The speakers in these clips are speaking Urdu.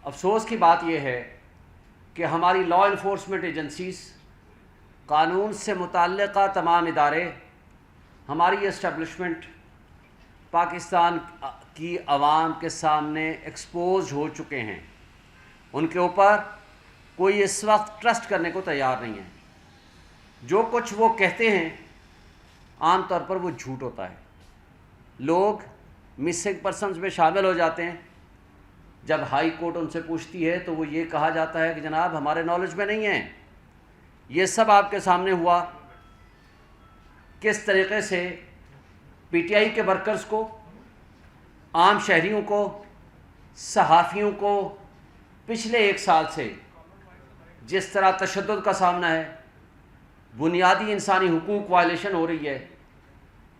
افسوس کی بات یہ ہے کہ ہماری لا انفورسمنٹ ایجنسیز، قانون سے متعلقہ تمام ادارے، ہماری اسٹیبلشمنٹ پاکستان کی عوام کے سامنے ایکسپوز ہو چکے ہیں۔ ان کے اوپر کوئی اس وقت ٹرسٹ کرنے کو تیار نہیں ہے۔ جو کچھ وہ کہتے ہیں عام طور پر وہ جھوٹ ہوتا ہے۔ لوگ مسنگ پرسنز میں شامل ہو جاتے ہیں، جب ہائی کورٹ ان سے پوچھتی ہے تو وہ یہ کہا جاتا ہے کہ جناب ہمارے نالج میں نہیں ہے۔ یہ سب آپ کے سامنے ہوا کس طریقے سے پی ٹی آئی کے ورکرز کو، عام شہریوں کو، صحافیوں کو پچھلے 1 سال سے جس طرح تشدد کا سامنا ہے، بنیادی انسانی حقوق وائلیشن ہو رہی ہے،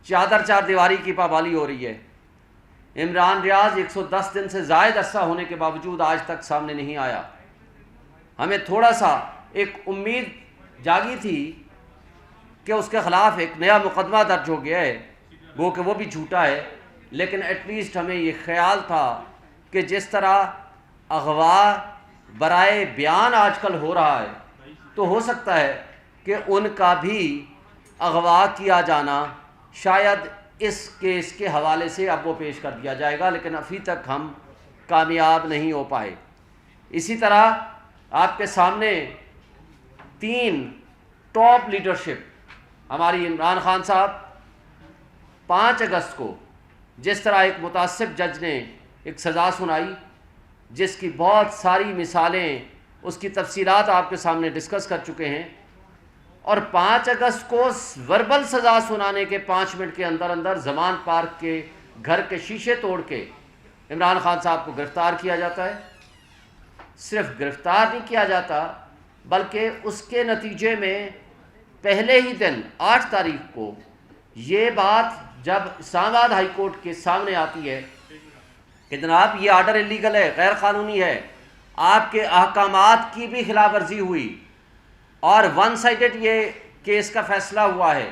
چادر چار دیواری کی پابندی ہو رہی ہے۔ عمران ریاض 110 دن سے زائد عرصہ ہونے کے باوجود آج تک سامنے نہیں آیا۔ ہمیں تھوڑا سا ایک امید جاگی تھی کہ اس کے خلاف ایک نیا مقدمہ درج ہو گیا ہے، وہ کہ وہ بھی جھوٹا ہے، لیکن ایٹ لیسٹ ہمیں یہ خیال تھا کہ جس طرح اغوا برائے بیان آج کل ہو رہا ہے تو ہو سکتا ہے کہ ان کا بھی اغوا کیا جانا شاید اس کیس کے حوالے سے اب وہ پیش کر دیا جائے گا، لیکن ابھی تک ہم کامیاب نہیں ہو پائے۔ اسی طرح آپ کے سامنے 3 ٹاپ لیڈرشپ ہماری عمران خان صاحب 5 اگست کو جس طرح ایک متعصب جج نے ایک سزا سنائی، جس کی بہت ساری مثالیں، اس کی تفصیلات آپ کے سامنے ڈسکس کر چکے ہیں، اور 5 اگست کو وربل سزا سنانے کے 5 منٹ کے اندر اندر زمان پارک کے گھر کے شیشے توڑ کے عمران خان صاحب کو گرفتار کیا جاتا ہے۔ صرف گرفتار نہیں کیا جاتا بلکہ اس کے نتیجے میں پہلے ہی دن 8 تاریخ کو یہ بات جب اسلام آباد ہائی کورٹ کے سامنے آتی ہے کہ جناب یہ آرڈر انلیگل ہے، غیر قانونی ہے، آپ کے احکامات کی بھی خلاف ورزی ہوئی اور 1 سائڈڈ یہ کیس کا فیصلہ ہوا ہے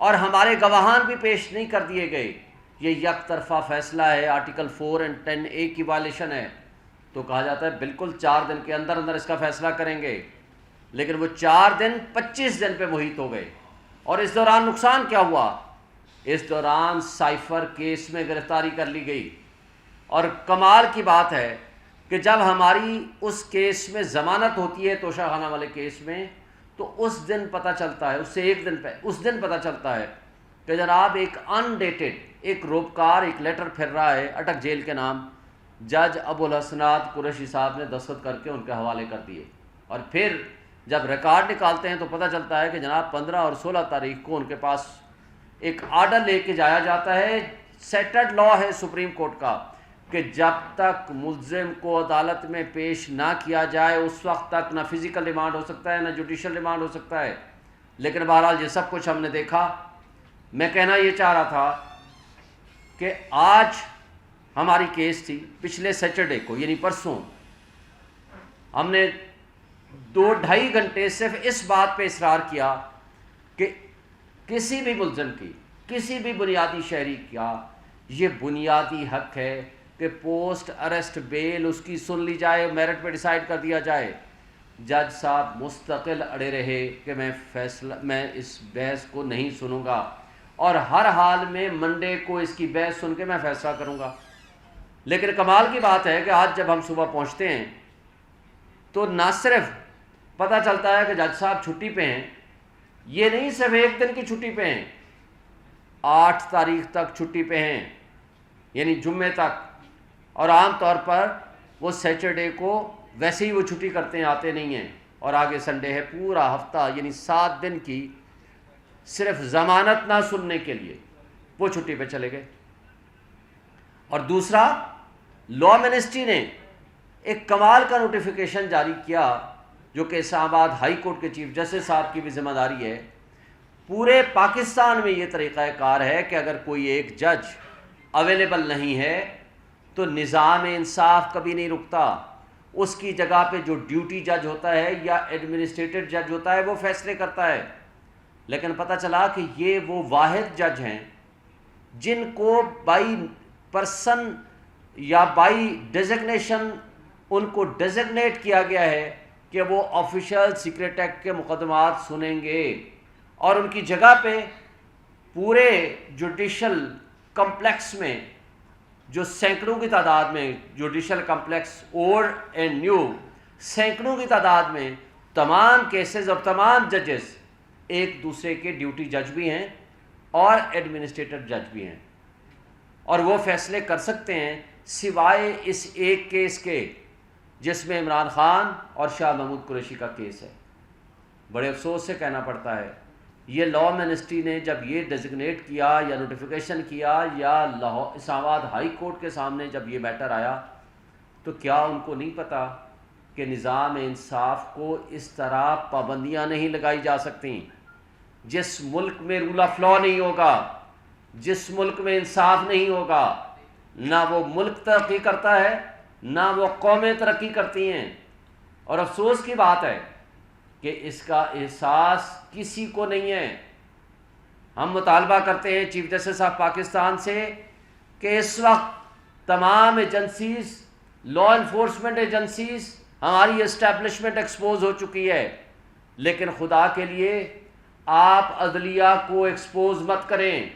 اور ہمارے گواہان بھی پیش نہیں کر دیے گئے، یہ یک طرفہ فیصلہ ہے، آرٹیکل 4 اور 10A کی وائلیشن ہے، تو کہا جاتا ہے بالکل 4 دن کے اندر اندر اس کا فیصلہ کریں گے، لیکن وہ 4 دن 25 دن پہ محیط ہو گئے۔ اور اس دوران نقصان کیا ہوا؟ اس دوران سائفر کیس میں گرفتاری کر لی گئی، اور کمال کی بات ہے کہ جب ہماری اس کیس میں ضمانت ہوتی ہے توشہ خانہ والے کیس میں، تو اس دن پتہ چلتا ہے، اس سے 1 دن اس دن پتہ چلتا ہے کہ جناب ایک انڈیٹڈ ایک روبکار ایک لیٹر پھر رہا ہے اٹک جیل کے نام، جج ابو الحسنات قریشی صاحب نے دستخط کر کے ان کے حوالے کر دیے، اور پھر جب ریکارڈ نکالتے ہیں تو پتہ چلتا ہے کہ جناب 15 اور 16 تاریخ کو ان کے پاس ایک آرڈر لے کے جایا جاتا ہے، سیٹڈ لا ہے سپریم کورٹ کا کہ جب تک ملزم کو عدالت میں پیش نہ کیا جائے اس وقت تک نہ فزیکل ریمانڈ ہو سکتا ہے نہ جوڈیشل ریمانڈ ہو سکتا ہے۔ لیکن بہرحال یہ سب کچھ ہم نے دیکھا۔ میں کہنا یہ چاہ رہا تھا کہ آج ہماری کیس تھی، پچھلے سیٹرڈے کو یعنی پرسوں ہم نے 2-2.5 گھنٹے صرف اس بات پہ اصرار کیا کہ کسی بھی ملزم کی، کسی بھی بنیادی شہری کا یہ بنیادی حق ہے کہ پوسٹ اریسٹ بیل اس کی سن لی جائے، میرٹ پہ ڈیسائیڈ کر دیا جائے۔ جج صاحب مستقل اڑے رہے کہ میں اس بحث کو نہیں سنوں گا، اور ہر حال میں منڈے کو اس کی بحث سن کے میں فیصلہ کروں گا۔ لیکن کمال کی بات ہے کہ آج جب ہم صبح پہنچتے ہیں تو نہ صرف پتہ چلتا ہے کہ جج صاحب چھٹی پہ ہیں، یہ نہیں صرف 1 دن کی چھٹی پہ ہیں، 8 تاریخ تک چھٹی پہ ہیں، یعنی جمعے تک، اور عام طور پر وہ سیٹرڈے کو ویسے ہی وہ چھٹی کرتے ہیں، آتے نہیں ہیں، اور آگے سنڈے ہے، پورا ہفتہ یعنی 7 دن کی صرف ضمانت نہ سننے کے لیے وہ چھٹی پہ چلے گئے۔ اور دوسرا، لا منسٹری نے ایک کمال کا نوٹیفیکیشن جاری کیا جو کہ اسلام آباد ہائی کورٹ کے چیف جسٹس صاحب کی بھی ذمہ داری ہے۔ پورے پاکستان میں یہ طریقہ کار ہے کہ اگر کوئی ایک جج اویلیبل نہیں ہے تو نظام انصاف کبھی نہیں رکتا، اس کی جگہ پہ جو ڈیوٹی جج ہوتا ہے یا ایڈمنسٹریٹر جج ہوتا ہے وہ فیصلے کرتا ہے۔ لیکن پتہ چلا کہ یہ وہ واحد جج ہیں جن کو بائی پرسن یا بائی ڈیزگنیشن ان کو ڈیزگنیٹ کیا گیا ہے کہ وہ آفیشل سیکریٹ ایکٹ کے مقدمات سنیں گے، اور ان کی جگہ پہ پورے جوڈیشل کمپلیکس میں جو سینکڑوں کی تعداد میں judicial complex old and new سینکڑوں کی تعداد میں تمام کیسز اور تمام ججز ایک دوسرے کے ڈیوٹی جج بھی ہیں اور ایڈمنسٹریٹر جج بھی ہیں، اور وہ فیصلے کر سکتے ہیں سوائے اس ایک کیس کے جس میں عمران خان اور شاہ محمود قریشی کا کیس ہے۔ بڑے افسوس سے کہنا پڑتا ہے یہ لاء منسٹری نے جب یہ ڈیزگنیٹ کیا یا نوٹیفیکیشن کیا یا اسلام آباد ہائی کورٹ کے سامنے جب یہ میٹر آیا تو کیا ان کو نہیں پتا کہ نظام انصاف کو اس طرح پابندیاں نہیں لگائی جا سکتی؟ جس ملک میں رول آف لاء نہیں ہوگا، جس ملک میں انصاف نہیں ہوگا، نہ وہ ملک ترقی کرتا ہے نہ وہ قومیں ترقی کرتی ہیں۔ اور افسوس کی بات ہے کہ اس کا احساس کسی کو نہیں ہے۔ ہم مطالبہ کرتے ہیں چیف جسٹس آف پاکستان سے کہ اس وقت تمام ایجنسیز، لاء انفورسمنٹ ایجنسیز، ہماری اسٹیبلشمنٹ ایکسپوز ہو چکی ہے، لیکن خدا کے لیے آپ عدلیہ کو ایکسپوز مت کریں۔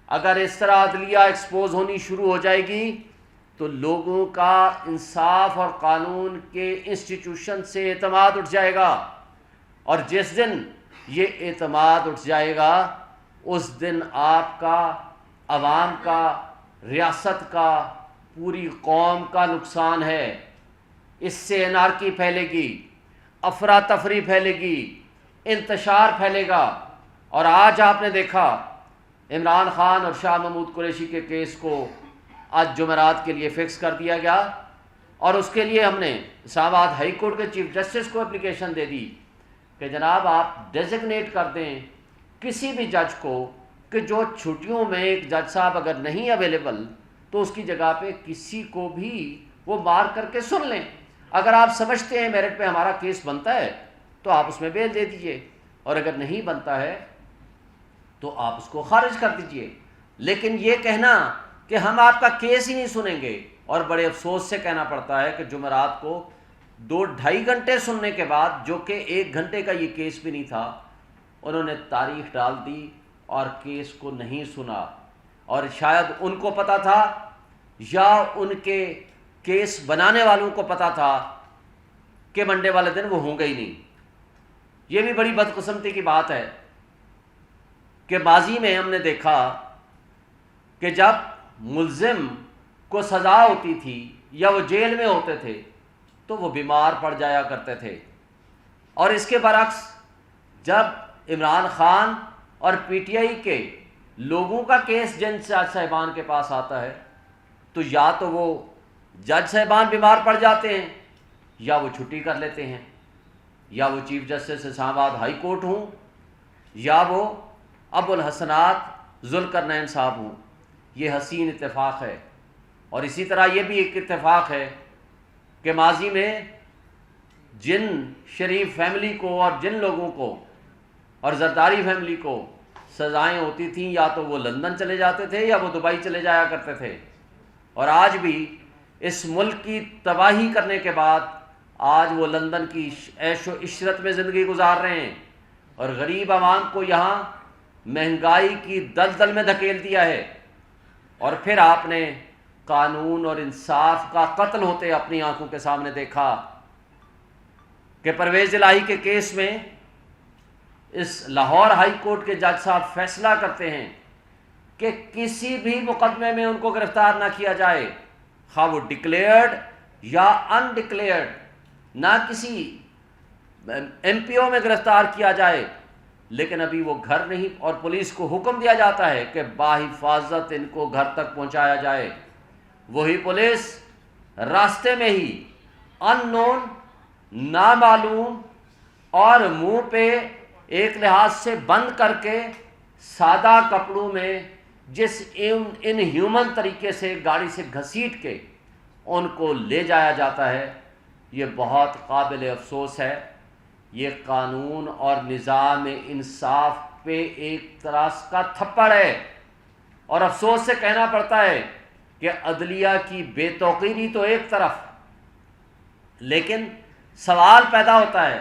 اگر اس طرح عدلیہ ایکسپوز ہونی شروع ہو جائے گی تو لوگوں کا انصاف اور قانون کے انسٹیٹیوشن سے اعتماد اٹھ جائے گا، اور جس دن یہ اعتماد اٹھ جائے گا اس دن آپ کا، عوام کا، ریاست کا، پوری قوم کا نقصان ہے۔ اس سے انارکی پھیلے گی، افراتفری پھیلے گی، انتشار پھیلے گا۔ اور آج آپ نے دیکھا عمران خان اور شاہ محمود قریشی کے کیس کو آج جمعرات کے لیے فکس کر دیا گیا، اور اس کے لیے ہم نے اسلام آباد ہائی کورٹ کے چیف جسٹس کو اپلیکیشن دے دی کہ جناب آپ ڈیزگنیٹ کر دیں کسی بھی جج کو کہ جو چھٹیوں میں ایک جج صاحب اگر نہیں اویلیبل تو اس کی جگہ پہ کسی کو بھی وہ مار کر کے سن لیں۔ اگر آپ سمجھتے ہیں میرٹ پہ ہمارا کیس بنتا ہے تو آپ اس میں بیل دے دیجئے، اور اگر نہیں بنتا ہے تو آپ اس کو خارج کر دیجئے۔ لیکن یہ کہنا کہ ہم آپ کا کیس ہی نہیں سنیں گے، اور بڑے افسوس سے کہنا پڑتا ہے کہ جمعرات کو 2-2.5 گھنٹے سننے کے بعد، جو کہ 1 گھنٹے کا یہ کیس بھی نہیں تھا، انہوں نے تاریخ ڈال دی اور کیس کو نہیں سنا۔ اور شاید ان کو پتا تھا یا ان کے کیس بنانے والوں کو پتا تھا کہ منڈے والے دن وہ ہوں گے ہی نہیں۔ یہ بھی بڑی بدقسمتی کی بات ہے کہ ماضی میں ہم نے دیکھا کہ جب ملزم کو سزا ہوتی تھی یا وہ جیل میں ہوتے تھے تو وہ بیمار پڑ جایا کرتے تھے، اور اس کے برعکس جب عمران خان اور پی ٹی آئی کے لوگوں کا کیس جج صاحبان کے پاس آتا ہے تو یا تو وہ جج صاحبان بیمار پڑ جاتے ہیں یا وہ چھٹی کر لیتے ہیں، یا وہ چیف جسٹس اسلام آباد ہائی کورٹ ہوں یا وہ ابو الحسنات ذوالقرنین صاحب ہوں۔ یہ حسین اتفاق ہے۔ اور اسی طرح یہ بھی ایک اتفاق ہے کہ ماضی میں جن شریف فیملی کو اور جن لوگوں کو اور زرداری فیملی کو سزائیں ہوتی تھیں یا تو وہ لندن چلے جاتے تھے یا وہ دبئی چلے جایا کرتے تھے، اور آج بھی اس ملک کی تباہی کرنے کے بعد آج وہ لندن کی عیش و عشرت میں زندگی گزار رہے ہیں، اور غریب عوام کو یہاں مہنگائی کی دلدل میں دھکیل دیا ہے۔ اور پھر آپ نے قانون اور انصاف کا قتل ہوتے اپنی آنکھوں کے سامنے دیکھا کہ پرویز الہی کے کیس میں اس لاہور ہائی کورٹ کے جج صاحب فیصلہ کرتے ہیں کہ کسی بھی مقدمے میں ان کو گرفتار نہ کیا جائے، خواہ وہ ڈکلیئرڈ یا ان ڈکلیئرڈ، نہ کسی ایم پی او میں گرفتار کیا جائے، لیکن ابھی وہ گھر نہیں، اور پولیس کو حکم دیا جاتا ہے کہ باحفاظت ان کو گھر تک پہنچایا جائے۔ وہی پولیس راستے میں ہی ان نون، نامعلوم اور منہ پہ ایک لحاظ سے بند کر کے سادہ کپڑوں میں جس ان ہیومن طریقے سے گاڑی سے گھسیٹ کے ان کو لے جایا جاتا ہے، یہ بہت قابل افسوس ہے۔ یہ قانون اور نظام انصاف پہ ایک طرح کا تھپڑ ہے، اور افسوس سے کہنا پڑتا ہے کہ عدلیہ کی بے توقیری تو ایک طرف، لیکن سوال پیدا ہوتا ہے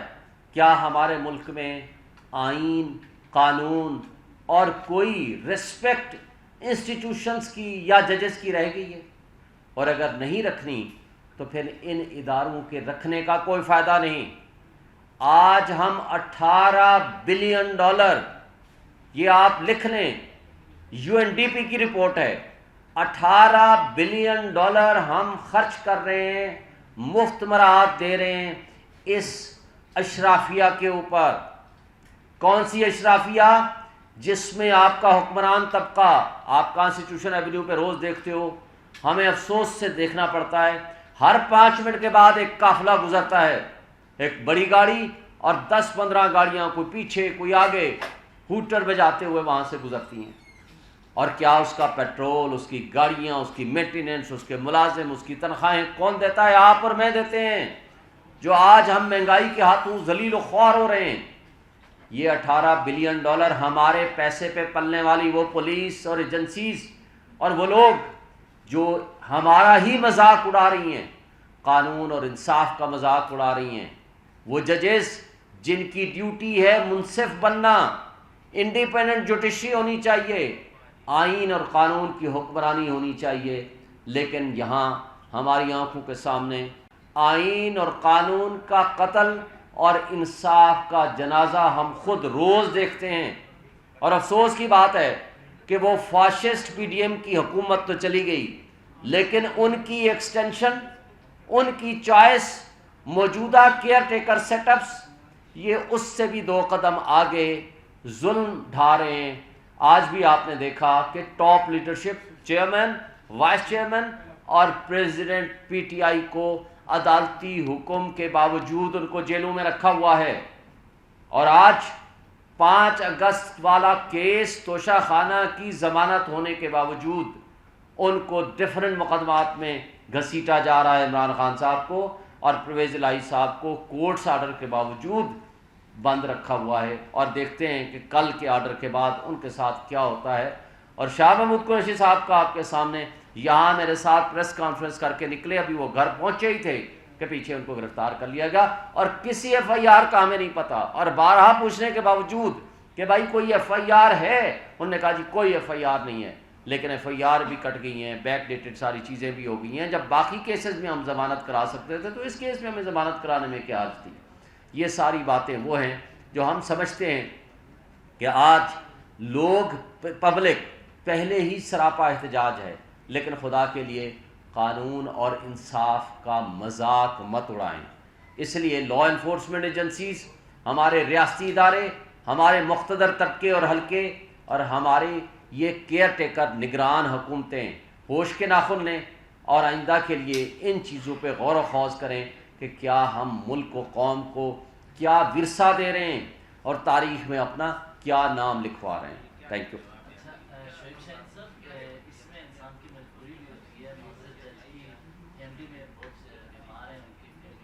کیا ہمارے ملک میں آئین، قانون اور کوئی رسپیکٹ انسٹیٹیوشنز کی یا ججز کی رہ گئی ہے؟ اور اگر نہیں رکھنی تو پھر ان اداروں کے رکھنے کا کوئی فائدہ نہیں۔ آج ہم $18 بلین، یہ آپ لکھ لیں، UNDP کی رپورٹ ہے، $18 بلین ہم خرچ کر رہے ہیں، مفت مراعات دے رہے ہیں اس اشرافیہ کے اوپر۔ کون سی اشرافیہ؟ جس میں آپ کا حکمران طبقہ، آپ کانسٹیٹیوشن ایونیو پہ روز دیکھتے ہو، ہمیں افسوس سے دیکھنا پڑتا ہے، ہر 5 منٹ کے بعد ایک قافلہ گزرتا ہے، ایک بڑی گاڑی اور 10-15 گاڑیاں، کوئی پیچھے کوئی آگے، ہوٹر بجاتے ہوئے وہاں سے گزرتی ہیں۔ اور کیا اس کا پیٹرول، اس کی گاڑیاں، اس کی مینٹیننس، اس کے ملازم، اس کی تنخواہیں کون دیتا ہے؟ آپ اور میں دیتے ہیں، جو آج ہم مہنگائی کے ہاتھوں ذلیل و خوار ہو رہے ہیں۔ یہ $18 بلین ہمارے پیسے پہ پلنے والی وہ پولیس اور ایجنسیز اور وہ لوگ جو ہمارا ہی مذاق اڑا رہی ہیں، قانون اور انصاف کا مذاق اڑا رہی ہیں، وہ ججز جن کی ڈیوٹی ہے منصف بننا، انڈیپینڈنٹ جوڈیشری ہونی چاہیے، آئین اور قانون کی حکمرانی ہونی چاہیے، لیکن یہاں ہماری آنکھوں کے سامنے آئین اور قانون کا قتل اور انصاف کا جنازہ ہم خود روز دیکھتے ہیں۔ اور افسوس کی بات ہے کہ وہ فاشسٹ PDM کی حکومت تو چلی گئی، لیکن ان کی ایکسٹینشن، ان کی چوائس، موجودہ کیئر ٹیکر سیٹ اپس، یہ اس سے بھی 2 قدم آگے ظلم ڈھا رہے ہیں۔ آج بھی آپ نے دیکھا کہ top leadership, chairman, vice chairman اور پریزیڈنٹ PTI کو عدالتی حکم کے باوجود ان کو جیلوں میں رکھا ہوا ہے۔ اور آج 5 اگست والا کیس توشہ خانہ کی ضمانت ہونے کے باوجود ان کو ڈفرنٹ مقدمات میں گھسیٹا جا رہا ہے، عمران خان صاحب کو اور پرویز الہی صاحب کو کورٹس آرڈر کے باوجود بند رکھا ہوا ہے۔ اور دیکھتے ہیں کہ کل کے آرڈر کے بعد ان کے ساتھ کیا ہوتا ہے۔ اور شاہ محمود قریشی صاحب کا آپ کے سامنے یہاں میرے ساتھ پریس کانفرنس کر کے نکلے، ابھی وہ گھر پہنچے ہی تھے کہ پیچھے ان کو گرفتار کر لیا گیا، اور کسی FIR کا ہمیں نہیں پتا، اور بارہا پوچھنے کے باوجود کہ بھائی کوئی FIR ہے، انہوں نے کہا جی کوئی FIR نہیں ہے، لیکن FIR بھی کٹ گئی ہیں، بیک ڈیٹڈ ساری چیزیں بھی ہو گئی ہیں۔ جب باقی کیسز میں ہم ضمانت کرا سکتے تھے تو اس کیس میں ہمیں ضمانت کرانے میں کیا حرج تھی؟ یہ ساری باتیں وہ ہیں جو ہم سمجھتے ہیں کہ آج لوگ، پبلک پہلے ہی سراپا احتجاج ہے، لیکن خدا کے لیے قانون اور انصاف کا مذاق مت اڑائیں۔ اس لیے لا انفورسمنٹ ایجنسیز، ہمارے ریاستی ادارے، ہمارے مقتدر طبقے اور حلقے اور ہمارے یہ کیئر ٹیکر نگران حکومتیں ہوش کے ناخن لیں اور آئندہ کے لیے ان چیزوں پہ غور و خوض کریں کہ کیا ہم ملک و قوم کو کیا ورثہ دے رہے ہیں اور تاریخ میں اپنا کیا نام لکھوا رہے ہیں۔ Thank you. شعیب شاہین صاحب، اس میں انسان کی مجبوری بھی ہوتی ہے، معذرت چاہیے، MD میں